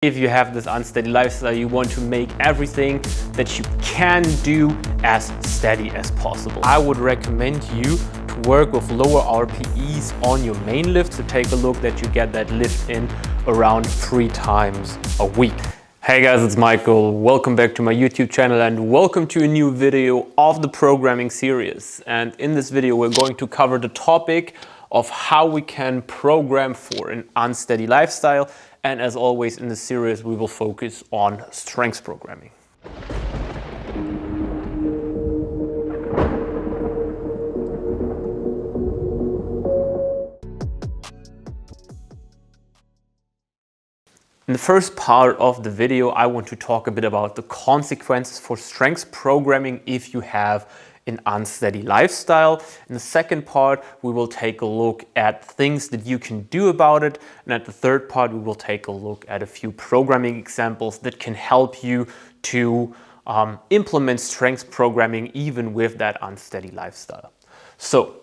If you have this unsteady lifestyle, you want to make everything that you can do as steady as possible. I would recommend you to work with lower RPEs on your main lift, to take a look that you get that lift in around 3 times a week. Hey guys, it's Michael. Welcome back to my YouTube channel and welcome to a new video of the programming series. And in this video, we're going to cover the topic of how we can program for an unsteady lifestyle. And as always in this series, we will focus on strength programming. In the first part of the video, I want to talk a bit about the consequences for strength programming if you have an unsteady lifestyle. In the second part, we will take a look at things that you can do about it. And at the third part, we will take a look at a few programming examples that can help you to implement strength programming even with that unsteady lifestyle. So,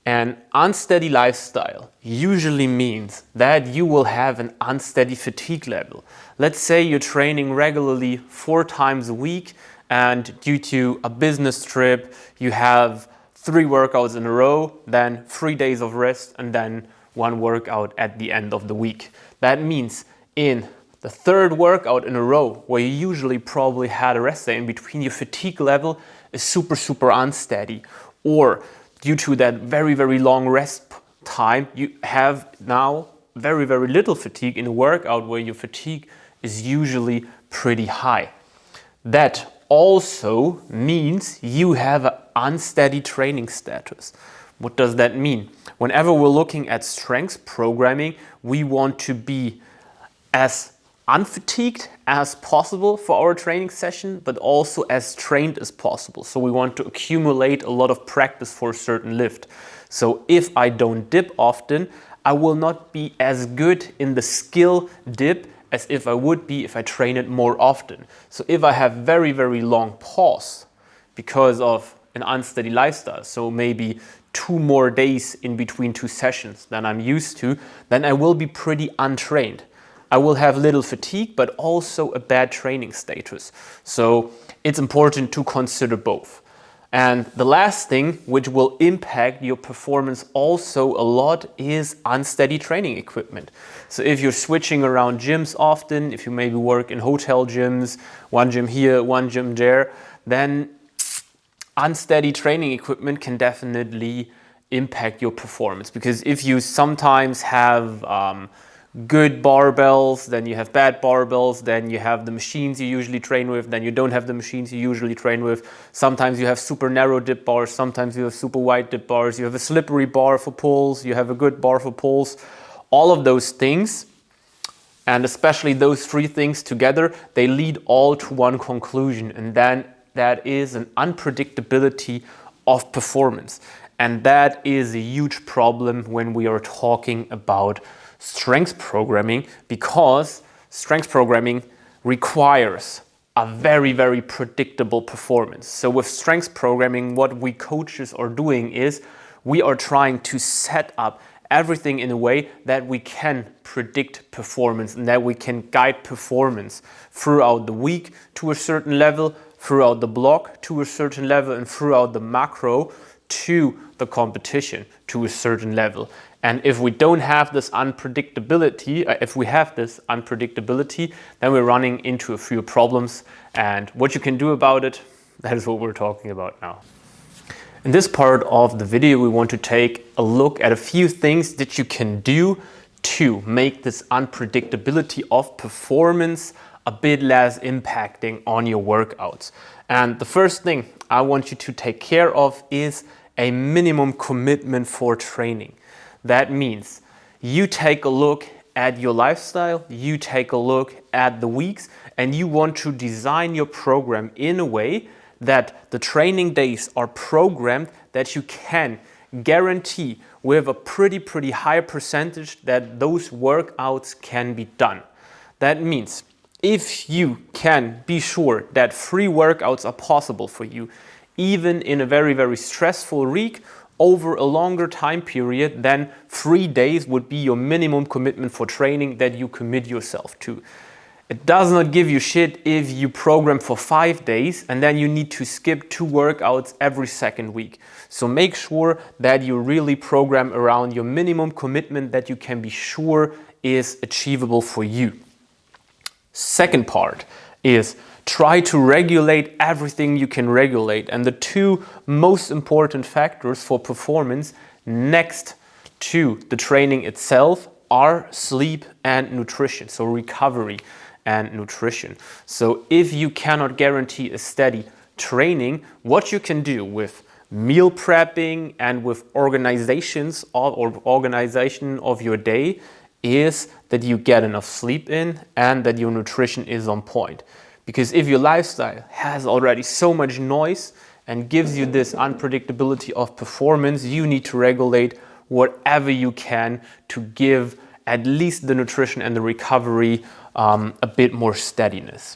an unsteady lifestyle usually means that you will have an unsteady fatigue level. Let's say you're training regularly 4 times a week, and due to a business trip, you have 3 workouts in a row, then 3 days of rest, and then 1 workout at the end of the week. That means in the 3rd workout in a row, where you usually probably had a rest day in between, your fatigue level is super unsteady. Or due to that very long rest time, you have now very little fatigue in a workout where your fatigue is usually pretty high. That also means you have an unsteady training status. What does that mean? Whenever we're looking at strength programming, we want to be as unfatigued as possible for our training session, but also as trained as possible. So we want to accumulate a lot of practice for a certain lift. So if I don't dip often, I will not be as good in the skill dip as if I would be if I train it more often. So if I have very long pause because of an unsteady lifestyle, so maybe 2 more days in between 2 sessions than I'm used to, then I will be pretty untrained. I will have little fatigue, but also a bad training status. So it's important to consider both. And the last thing which will impact your performance also a lot is unsteady training equipment. So if you're switching around gyms often, if you maybe work in hotel gyms, 1 gym here, 1 gym there, then unsteady training equipment can definitely impact your performance. Because if you sometimes have good barbells, then you have bad barbells, then you have the machines you usually train with, then you don't have the machines you usually train with. Sometimes you have super narrow dip bars, sometimes you have super wide dip bars, you have a slippery bar for pulls, you have a good bar for pulls. All of those things, and especially those 3 things together, they lead all to one conclusion, and then that is an unpredictability of performance. And that is a huge problem when we are talking about strength programming, because strength programming requires a very predictable performance. So with strength programming, what we coaches are doing is we are trying to set up everything in a way that we can predict performance and that we can guide performance throughout the week to a certain level, throughout the block to a certain level, and throughout the macro to the competition to a certain level. And if we don't have this unpredictability, then we're running into a few problems. And what you can do about it, that is what we're talking about now. In this part of the video, we want to take a look at a few things that you can do to make this unpredictability of performance a bit less impacting on your workouts. And the first thing I want you to take care of is a minimum commitment for training. That means you take a look at your lifestyle, you take a look at the weeks, and you want to design your program in a way that the training days are programmed that you can guarantee with a pretty high percentage that those workouts can be done. That means if you can be sure that 3 workouts are possible for you, even in a very stressful week, over a longer time period, then 3 days would be your minimum commitment for training that you commit yourself to. It does not give you shit if you program for 5 days and then you need to skip 2 workouts every second week. So make sure that you really program around your minimum commitment that you can be sure is achievable for you. Second part is try to regulate everything you can regulate. And the 2 most important factors for performance next to the training itself are sleep and nutrition, so recovery and nutrition. So if you cannot guarantee a steady training, what you can do with meal prepping and with organization of your day is that you get enough sleep in and that your nutrition is on point. Because if your lifestyle has already so much noise and gives you this unpredictability of performance, you need to regulate whatever you can to give at least the nutrition and the recovery a bit more steadiness.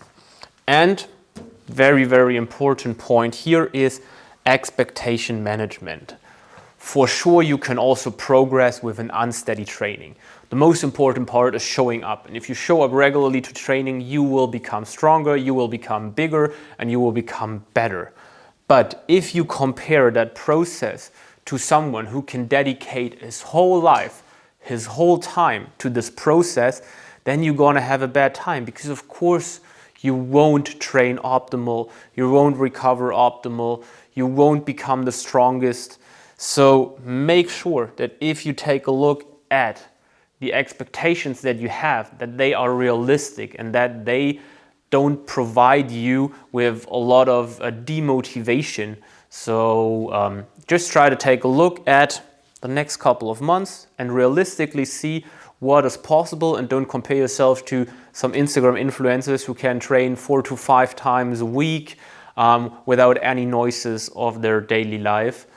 And very, very important point here is expectation management. For sure, you can also progress with an unsteady training. The most important part is showing up. And if you show up regularly to training, you will become stronger, you will become bigger, and you will become better. But if you compare that process to someone who can dedicate his whole life, his whole time to this process, then you're gonna have a bad time, because of course you won't train optimal, you won't recover optimal, you won't become the strongest. So make sure that if you take a look at the expectations that you have, that they are realistic and that they don't provide you with a lot of demotivation. So just try to take a look at the next couple of months and realistically see what is possible, and don't compare yourself to some Instagram influencers who can train 4 to 5 times a week without any noises of their daily life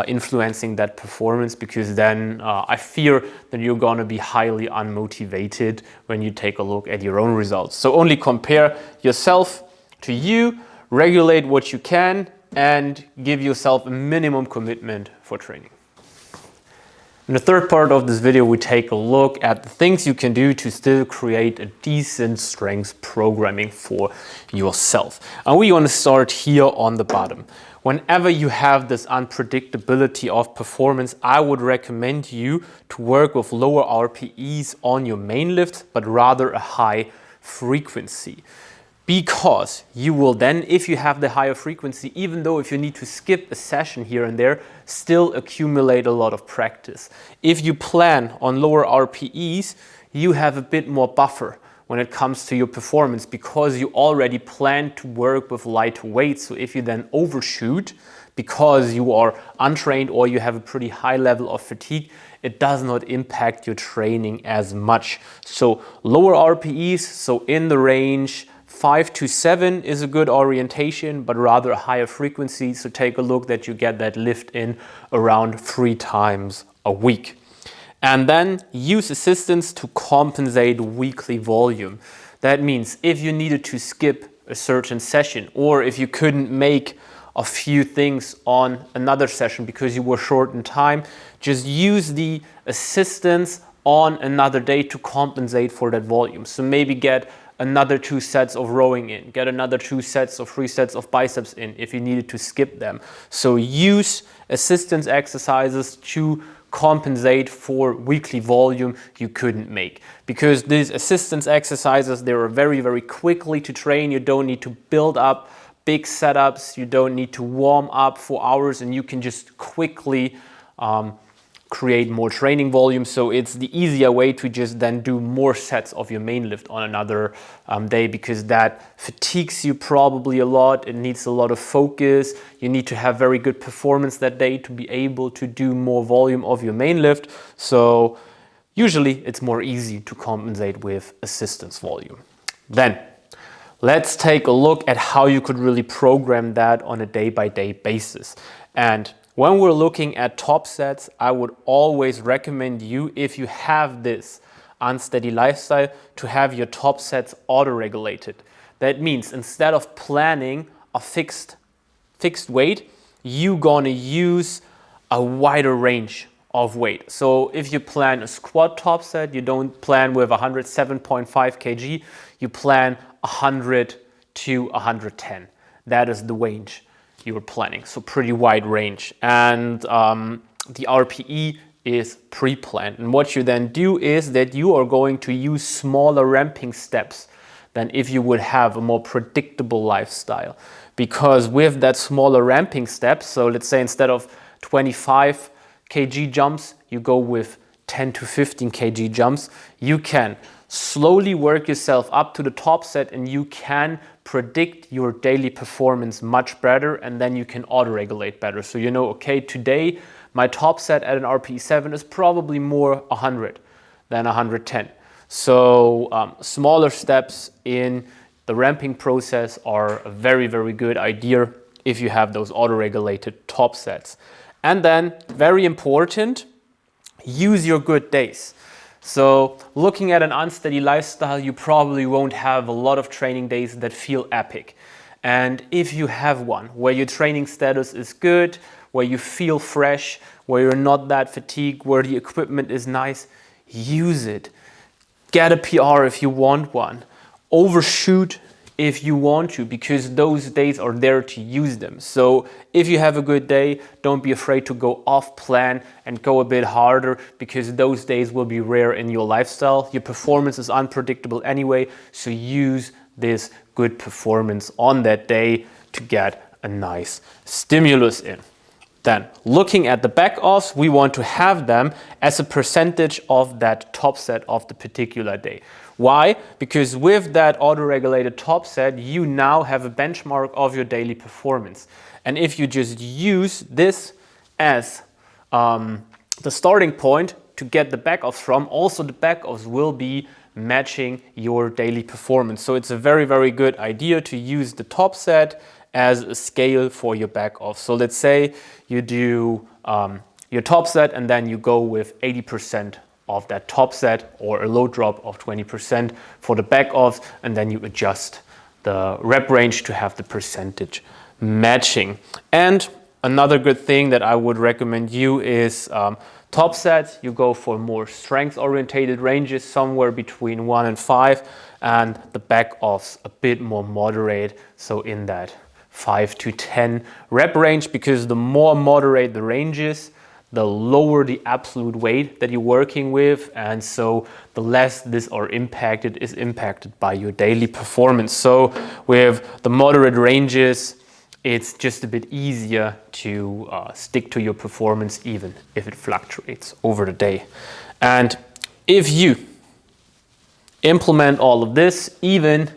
influencing that performance, because then I fear that you're going to be highly unmotivated when you take a look at your own results. So only compare yourself to you, regulate what you can, and give yourself a minimum commitment for training. In the third part of this video, we take a look at the things you can do to still create a decent strength programming for yourself. And we want to start here on the bottom. Whenever you have this unpredictability of performance, I would recommend you to work with lower RPEs on your main lift, but rather a high frequency. Because you will then, if you have the higher frequency, even though if you need to skip a session here and there, still accumulate a lot of practice. If you plan on lower RPEs, you have a bit more buffer when it comes to your performance, because you already plan to work with light weights. So if you then overshoot because you are untrained or you have a pretty high level of fatigue, it does not impact your training as much. So lower RPEs, so in the range 5 to 7 is a good orientation, but rather a higher frequency. So take a look that you get that lift in around 3 times a week. And then use assistance to compensate weekly volume. That means if you needed to skip a certain session, or if you couldn't make a few things on another session because you were short in time, just use the assistance on another day to compensate for that volume. So maybe get another 2 sets of rowing in, get another 2 sets or 3 sets of biceps in if you needed to skip them. So use assistance exercises to compensate for weekly volume you couldn't make. Because these assistance exercises, they are very, very quickly to train. You don't need to build up big setups, you don't need to warm up for hours, and you can just quickly create more training volume. So it's the easier way to just then do more sets of your main lift on another day, because that fatigues you probably a lot. It needs a lot of focus. You need to have very good performance that day to be able to do more volume of your main lift. So usually it's more easy to compensate with assistance volume. Then let's take a look at how you could really program that on a day-by-day basis. And when we're looking at top sets, I would always recommend you, if you have this unsteady lifestyle, to have your top sets auto-regulated. That means instead of planning a fixed weight, you're gonna use a wider range of weight. So if you plan a squat top set, you don't plan with 107.5 kg, you plan 100 to 110. That is the range you're planning, so pretty wide range. And the RPE is pre-planned. And what you then do is that you are going to use smaller ramping steps than if you would have a more predictable lifestyle. Because with that smaller ramping steps, so let's say instead of 25 kg jumps, you go with 10 to 15 kg jumps, you can slowly work yourself up to the top set and you can predict your daily performance much better, and then you can auto-regulate better. So you know, okay, today my top set at an RPE 7 is probably more 100 than 110. So smaller steps in the ramping process are a very, very good idea if you have those auto-regulated top sets. And then, very important, use your good days. So looking at an unsteady lifestyle, you probably won't have a lot of training days that feel epic. And if you have one where your training status is good, where you feel fresh, where you're not that fatigued, where the equipment is nice, use it. Get a PR if you want one. Overshoot if you want to, because those days are there to use them. So if you have a good day, don't be afraid to go off plan and go a bit harder, because those days will be rare in your lifestyle. Your performance is unpredictable anyway, so use this good performance on that day to get a nice stimulus in. Then, looking at the back offs, we want to have them as a percentage of that top set of the particular day. Why? Because with that auto-regulated top set, you now have a benchmark of your daily performance. And if you just use this as the starting point to get the back offs from, also the back offs will be matching your daily performance. So it's a very, very good idea to use the top set as a scale for your back off. So let's say you do your top set and then you go with 80% of that top set, or a load drop of 20% for the back offs, and then you adjust the rep range to have the percentage matching. And another good thing that I would recommend you is top sets, you go for more strength orientated ranges, somewhere between 1 and 5, and the back offs a bit more moderate, so in that 5 to 10 rep range, because the more moderate the range is, the lower the absolute weight that you're working with, and so the less this is impacted by your daily performance. So with the moderate ranges, it's just a bit easier to stick to your performance even if it fluctuates over the day. And if you implement all of this, even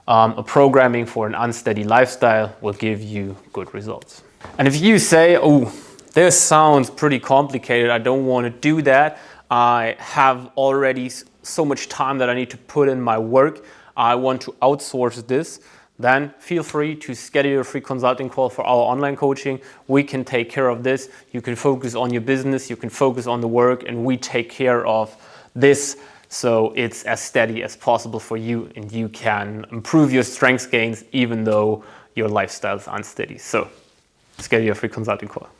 a programming for an unsteady lifestyle will give you good results. And if you say, oh, this sounds pretty complicated, I don't want to do that, I have already so much time that I need to put in my work, I want to outsource this, then feel free to schedule a free consulting call for our online coaching. We can take care of this. You can focus on your business, you can focus on the work, and we take care of this so it's as steady as possible for you and you can improve your strength gains even though your lifestyle is unsteady. So schedule a free consulting call.